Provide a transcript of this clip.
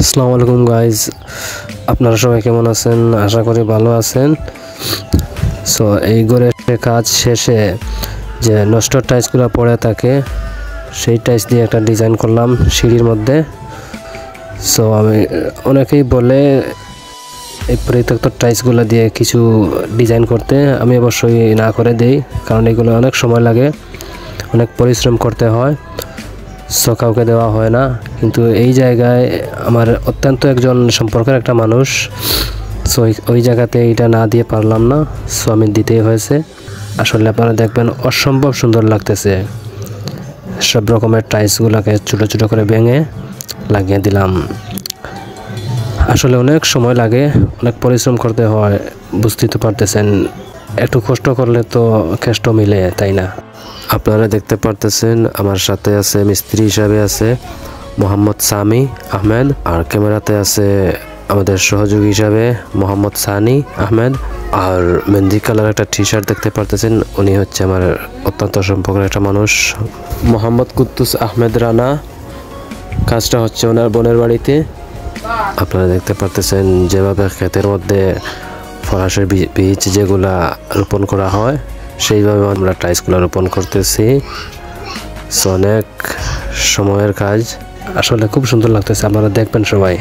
আসসালামু আলাইকুম গাইজ, আপনারা সবাই কেমন আছেন? আশা করি ভালো আছেন। সো এই ঘরের কাজ শেষে যে নষ্ট টাইলসগুলো পড়ে থাকে সেই টাইলস দিয়ে একটা ডিজাইন করলাম সিঁড়ির মধ্যে। সো আমি অনেকেই বলে এই পরিত্যক্ত টাইলসগুলো দিয়ে কিছু ডিজাইন করতে, আমি অবশ্যই না করে দেই, কারণ এগুলো অনেক সময় লাগে, অনেক পরিশ্রম করতে হয়। সো কাউকে দেওয়া হয় না, কিন্তু এই জায়গায় আমার অত্যন্ত একজন সম্পর্কের একটা মানুষ, সো ওই জায়গাতে এইটা না দিয়ে পারলাম না, সো আমি দিতেই হয়েছে। আসলে আপনারা দেখবেন অসম্ভব সুন্দর লাগতেছে। সব রকমের টাইলসগুলোকে ছোটো ছোটো করে ভেঙে লাগিয়ে দিলাম। আসলে অনেক সময় লাগে, অনেক পরিশ্রম করতে হয়, বুঝতেই তো পারতেছেন। একটু কষ্ট করলে তো কেষ্ট মিলে, তাই না? আপনারা দেখতে পারতেছেন আমার সাথে আছে মিস্ত্রি হিসাবে আছে মোহাম্মদ সামি আহমেদ, আর ক্যামেরাতে আছে আমাদের সহযোগী হিসাবে মোহাম্মদ সানি আহমেদ। আর মেহেন্দি কালার একটা টি শার্ট দেখতে পারতেছেন, উনি হচ্ছে আমার অত্যন্ত সম্পর্কের একটা মানুষ, মোহাম্মদ কুদ্দুস আহমেদ রানা। কাজটা হচ্ছে ওনার বোনের বাড়িতে। আপনারা দেখতে পারতেছেন যেভাবে ক্ষেতের মধ্যে ফরাসের বীজ যেগুলা রোপণ করা হয় সেইভাবে আমরা টাইলসগুলো রোপণ করতেছি। অনেক সময়ের কাজ, আসলে খুব সুন্দর লাগতেছে, আপনারা দেখবেন সবাই।